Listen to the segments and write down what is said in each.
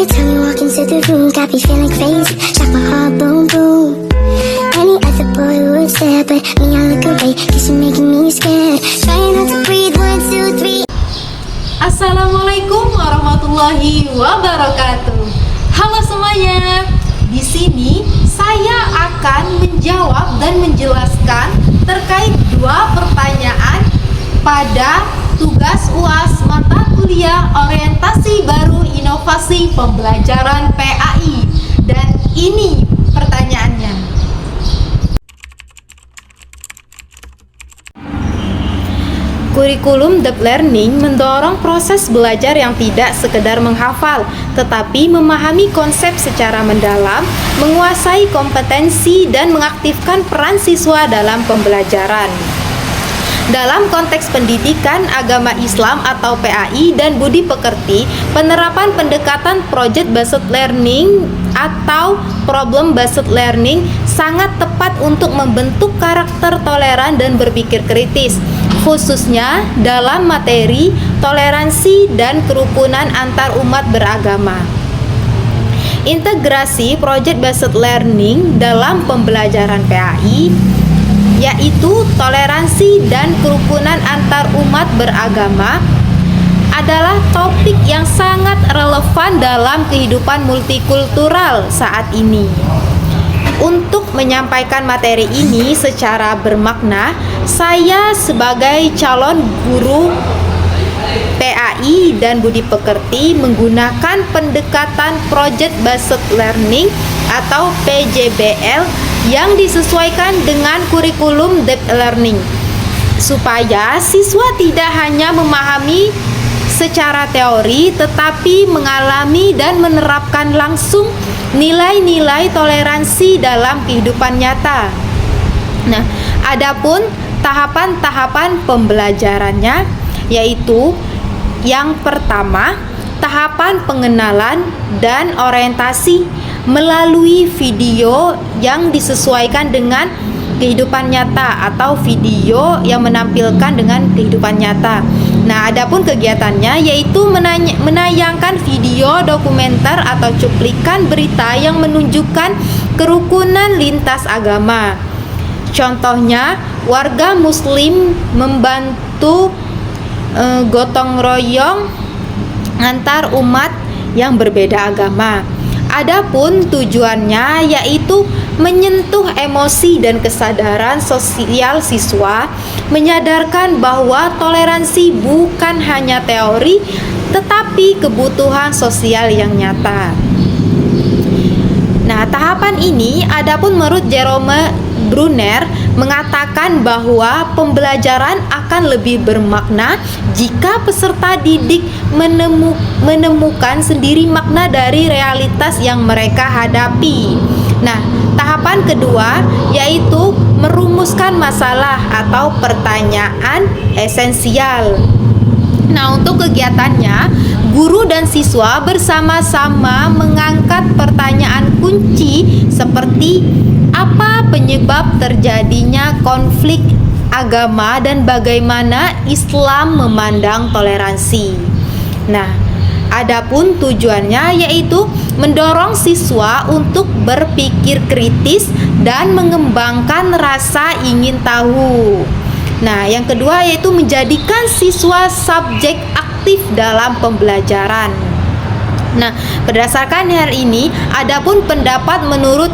time you walk into the room, got me feeling crazy. Shock my heart, boom, boom. Any other boy would stare, but me, I look away, cause you're making me scared. Trying not to breathe, 1, 2, 3. Assalamualaikum warahmatullahi wabarakatuh. Halo semuanya. Di sini saya akan menjawab dan menjelaskan terkait 2 pertanyaan pada tugas UAS mata kuliah Orientasi Baru Inovasi Pembelajaran PAI. Dan ini pertanyaannya. Kurikulum Deep Learning mendorong proses belajar yang tidak sekedar menghafal, tetapi memahami konsep secara mendalam, menguasai kompetensi, dan mengaktifkan peran siswa dalam pembelajaran. Dalam konteks pendidikan agama Islam atau PAI dan budi pekerti, penerapan pendekatan Project Based Learning atau Problem Based Learning sangat tepat untuk membentuk karakter toleran dan berpikir kritis, khususnya dalam materi toleransi dan kerukunan antar umat beragama. Integrasi Project Based Learning dalam pembelajaran PAI yaitu toleransi dan kerukunan antar umat beragama adalah topik yang sangat relevan dalam kehidupan multikultural saat ini. Untuk menyampaikan materi ini secara bermakna, saya sebagai calon guru PAI dan budi pekerti menggunakan pendekatan Project Based Learning atau PJBL yang disesuaikan dengan kurikulum Deep Learning, supaya siswa tidak hanya memahami secara teori tetapi mengalami dan menerapkan langsung nilai-nilai toleransi dalam kehidupan nyata. Nah, adapun tahapan-tahapan pembelajarannya yaitu yang pertama, tahapan pengenalan dan orientasi melalui video yang disesuaikan dengan kehidupan nyata atau video yang menampilkan dengan kehidupan nyata. Nah, adapun kegiatannya yaitu menayangkan video dokumenter atau cuplikan berita yang menunjukkan kerukunan lintas agama. Contohnya, warga muslim membantu gotong royong antar umat yang berbeda agama. Adapun tujuannya yaitu menyentuh emosi dan kesadaran sosial siswa, menyadarkan bahwa toleransi bukan hanya teori tetapi kebutuhan sosial yang nyata. Nah, tahapan ini adapun menurut Jerome Brunner mengatakan bahwa pembelajaran akan lebih bermakna jika peserta didik menemukan sendiri makna dari realitas yang mereka hadapi. Nah, tahapan kedua yaitu merumuskan masalah atau pertanyaan esensial. Nah, untuk kegiatannya, guru dan siswa bersama-sama mengangkat pertanyaan kunci seperti apa penyebab terjadinya konflik agama dan bagaimana Islam memandang toleransi. Nah, adapun tujuannya yaitu mendorong siswa untuk berpikir kritis dan mengembangkan rasa ingin tahu. Nah, yang kedua yaitu menjadikan siswa subjek aktif dalam pembelajaran. Nah, berdasarkan hal ini, adapun pendapat menurut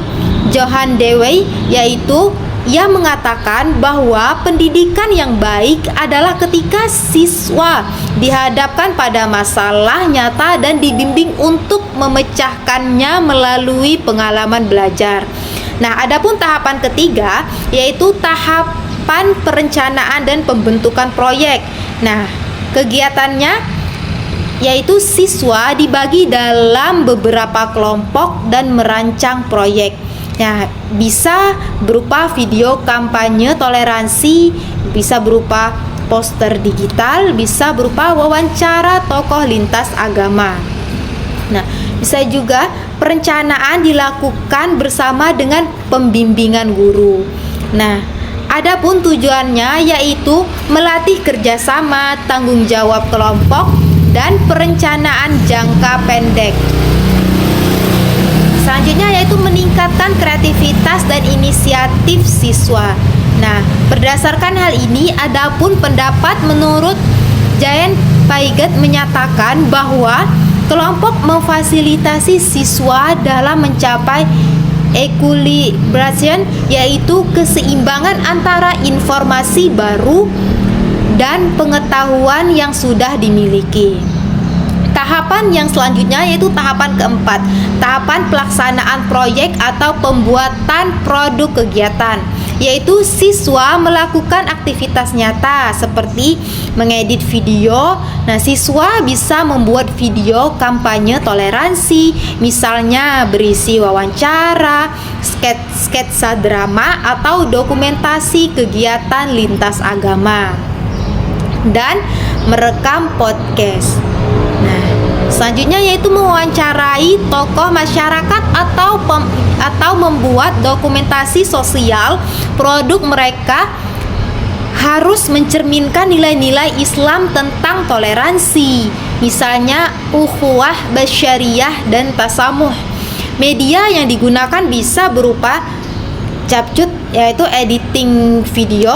Johann Dewey yaitu ia mengatakan bahwa pendidikan yang baik adalah ketika siswa dihadapkan pada masalah nyata dan dibimbing untuk memecahkannya melalui pengalaman belajar. Nah, adapun tahapan ketiga yaitu tahapan perencanaan dan pembentukan proyek. Nah, kegiatannya yaitu siswa dibagi dalam beberapa kelompok dan merancang proyek. Nah, bisa berupa video kampanye toleransi, bisa berupa poster digital, bisa berupa wawancara tokoh lintas agama. Nah, bisa juga perencanaan dilakukan bersama dengan pembimbingan guru. Nah, adapun tujuannya yaitu melatih kerjasama, tanggung jawab kelompok, dan perencanaan jangka pendek. selanjutnya yaitu meningkatkan kreativitas dan inisiatif siswa. Nah, berdasarkan hal ini, adapun pendapat menurut Giant Piaget menyatakan bahwa kelompok memfasilitasi siswa dalam mencapai equilibration, yaitu keseimbangan antara informasi baru dan pengetahuan yang sudah dimiliki. Tahapan yang selanjutnya yaitu tahapan keempat, tahapan pelaksanaan proyek atau pembuatan produk kegiatan, yaitu siswa melakukan aktivitas nyata seperti mengedit video. Nah, siswa bisa membuat video kampanye toleransi, misalnya berisi wawancara, sketsa drama, atau dokumentasi kegiatan lintas agama, dan merekam podcast. Nah, selanjutnya yaitu mewawancarai tokoh masyarakat atau membuat dokumentasi sosial. Produk mereka harus mencerminkan nilai-nilai Islam tentang toleransi, misalnya ukhuwah basyariyah dan tasamuh. Media yang digunakan bisa berupa capcut, yaitu editing video,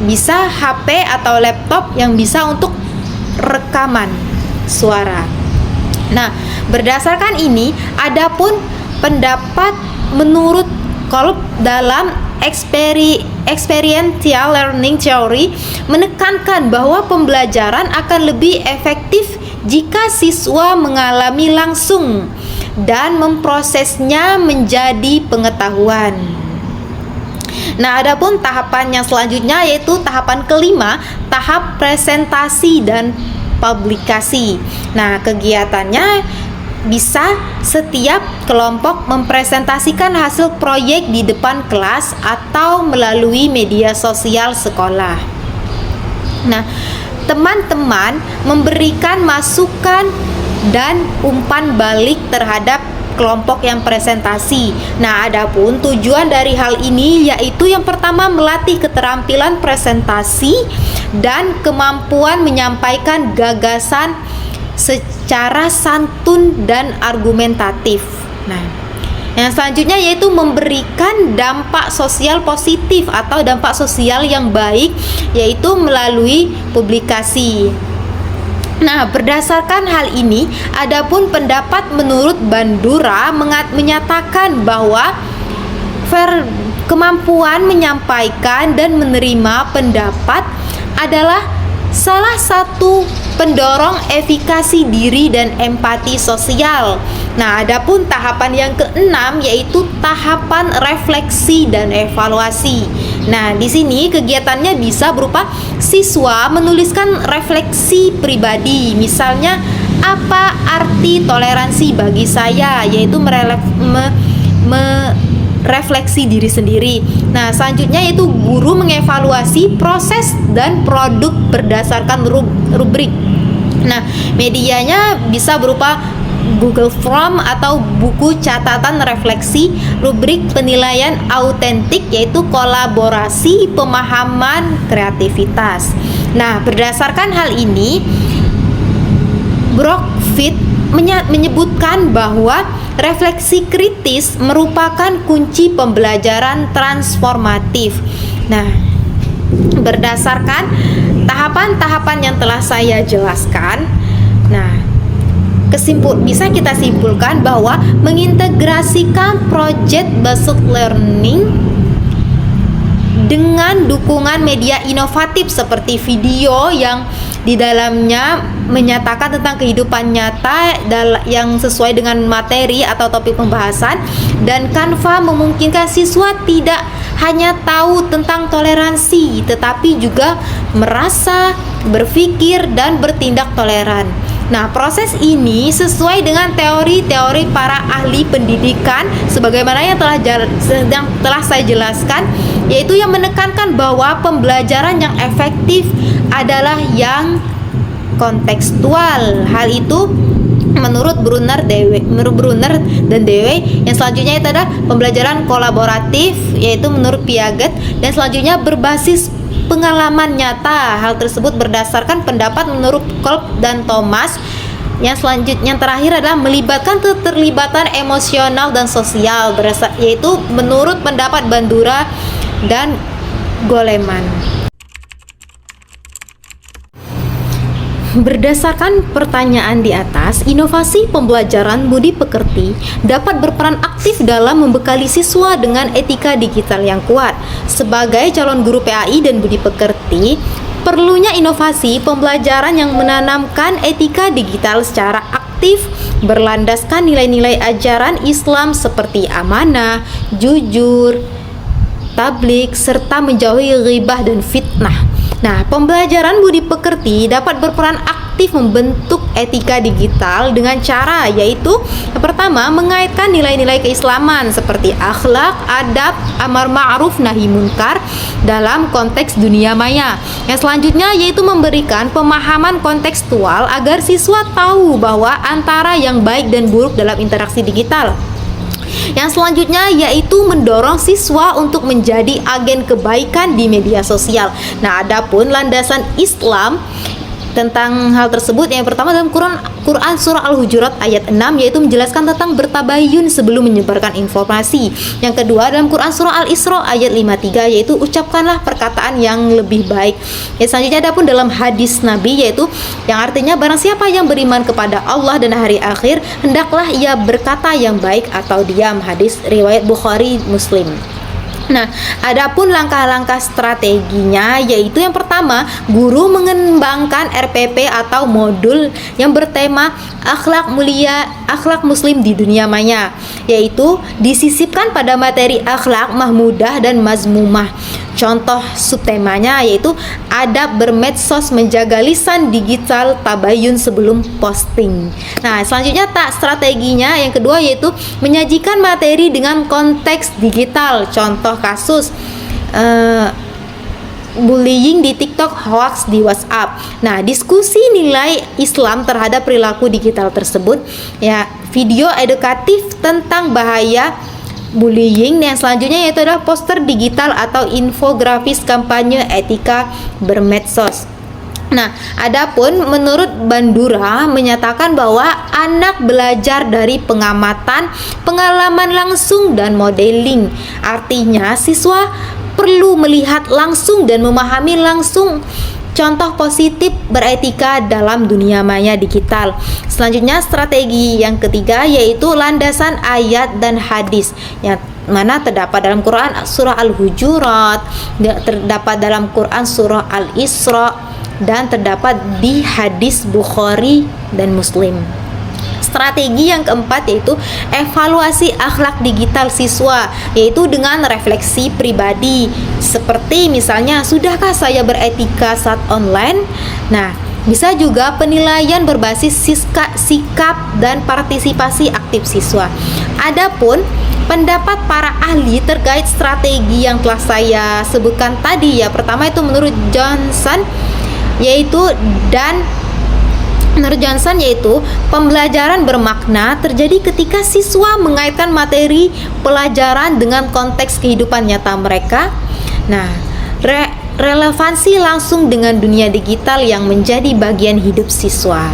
bisa HP atau laptop yang bisa untuk rekaman suara. Nah, berdasarkan ini, adapun pendapat menurut Kolb dalam experiential learning theory menekankan bahwa pembelajaran akan lebih efektif jika siswa mengalami langsung dan memprosesnya menjadi pengetahuan. Nah, adapun tahapan yang selanjutnya yaitu tahapan kelima, tahap presentasi dan publikasi. Nah, kegiatannya bisa setiap kelompok mempresentasikan hasil proyek di depan kelas atau melalui media sosial sekolah. Nah, teman-teman memberikan masukan dan umpan balik terhadap kelompok yang presentasi. Nah, adapun tujuan dari hal ini yaitu yang pertama melatih keterampilan presentasi dan kemampuan menyampaikan gagasan secara santun dan argumentatif. Nah, yang selanjutnya yaitu memberikan dampak sosial positif atau dampak sosial yang baik, yaitu melalui publikasi. Nah, berdasarkan hal ini, adapun pendapat menurut Bandura menyatakan bahwa kemampuan menyampaikan dan menerima pendapat adalah salah satu pendorong efikasi diri dan empati sosial. Nah, adapun tahapan yang keenam yaitu tahapan refleksi dan evaluasi. Nah, di sini kegiatannya bisa berupa siswa menuliskan refleksi pribadi, misalnya apa arti toleransi bagi saya, yaitu refleksi diri sendiri. Nah, selanjutnya yaitu guru mengevaluasi proses dan produk berdasarkan rubrik. Nah, medianya bisa berupa Google Form atau buku catatan refleksi, rubrik penilaian autentik yaitu kolaborasi, pemahaman, kreativitas. Nah, berdasarkan hal ini, Brookfield menyebutkan bahwa refleksi kritis merupakan kunci pembelajaran transformatif. Nah, berdasarkan tahapan-tahapan yang telah saya jelaskan, nah, bisa kita simpulkan bahwa mengintegrasikan project based learning dengan dukungan media inovatif seperti video yang di dalamnya menyatakan tentang kehidupan nyata yang sesuai dengan materi atau topik pembahasan, dan Canva memungkinkan siswa tidak hanya tahu tentang toleransi tetapi juga merasa, berpikir, dan bertindak toleran. Nah, proses ini sesuai dengan teori-teori para ahli pendidikan sebagaimana yang telah saya jelaskan, yaitu yang menekankan bahwa pembelajaran yang efektif adalah yang kontekstual. Hal itu menurut Brunner dan Dewey. Yang selanjutnya itu adalah pembelajaran kolaboratif, yaitu menurut Piaget, dan selanjutnya berbasis pengalaman nyata. Hal tersebut berdasarkan pendapat menurut Kolb dan Thomas. Yang selanjutnya, yang terakhir adalah melibatkan keterlibatan emosional dan sosial, yaitu menurut pendapat Bandura dan Goleman. Berdasarkan pertanyaan di atas, inovasi pembelajaran budi pekerti dapat berperan aktif dalam membekali siswa dengan etika digital yang kuat. Sebagai calon guru PAI dan budi pekerti, perlunya inovasi pembelajaran yang menanamkan etika digital secara aktif, berlandaskan nilai-nilai ajaran Islam seperti amanah, jujur, tablik, serta menjauhi ghibah dan fitnah. Nah, pembelajaran budi pekerti dapat berperan aktif membentuk etika digital dengan cara, yaitu yang pertama, mengaitkan nilai-nilai keislaman seperti akhlak, adab, amar ma'ruf, nahi munkar dalam konteks dunia maya. Yang selanjutnya yaitu memberikan pemahaman kontekstual agar siswa tahu bahwa antara yang baik dan buruk dalam interaksi digital. Yang selanjutnya yaitu mendorong siswa untuk menjadi agen kebaikan di media sosial. Nah, adapun landasan Islam tentang hal tersebut, yang pertama dalam Quran surah Al-Hujurat ayat 6, yaitu menjelaskan tentang bertabayun sebelum menyebarkan informasi. Yang kedua dalam Quran surah Al-Isra ayat 53, yaitu ucapkanlah perkataan yang lebih baik. Yang selanjutnya adapun dalam hadis Nabi, yaitu yang artinya barang siapa yang beriman kepada Allah dan hari akhir, hendaklah ia berkata yang baik atau diam. Hadis riwayat Bukhari Muslim. Nah, adapun langkah-langkah strateginya, yaitu yang pertama, guru mengembangkan RPP atau modul yang bertema akhlak mulia, akhlak muslim di dunia maya, yaitu disisipkan pada materi akhlak mahmudah dan mazmumah. Contoh subtemanya yaitu adab bermedsos, menjaga lisan digital, tabayun sebelum posting. Nah, selanjutnya strateginya yang kedua yaitu menyajikan materi dengan konteks digital. Contoh kasus bullying di TikTok, hoax di WhatsApp. Nah, diskusi nilai Islam terhadap perilaku digital tersebut, ya, video edukatif tentang bahaya bullying. Yang selanjutnya yaitu adalah poster digital atau infografis kampanye etika bermedsos. Nah, adapun menurut Bandura menyatakan bahwa anak belajar dari pengamatan, pengalaman langsung dan modeling. Artinya siswa perlu melihat langsung dan memahami langsung contoh positif beretika dalam dunia maya digital. Selanjutnya strategi yang ketiga yaitu landasan ayat dan hadis, yang mana terdapat dalam Quran surah Al-Hujurat, terdapat dalam Quran surah Al-Isra, dan terdapat di hadis Bukhari dan Muslim. Strategi yang keempat yaitu evaluasi akhlak digital siswa, yaitu dengan refleksi pribadi, seperti misalnya sudahkah saya beretika saat online. Nah, bisa juga penilaian berbasis sikap dan partisipasi aktif siswa. Adapun pendapat para ahli terkait strategi yang telah saya sebutkan tadi, ya, pertama itu menurut Johnson yaitu pembelajaran bermakna terjadi ketika siswa mengaitkan materi pelajaran dengan konteks kehidupan nyata mereka. Nah, relevansi langsung dengan dunia digital yang menjadi bagian hidup siswa.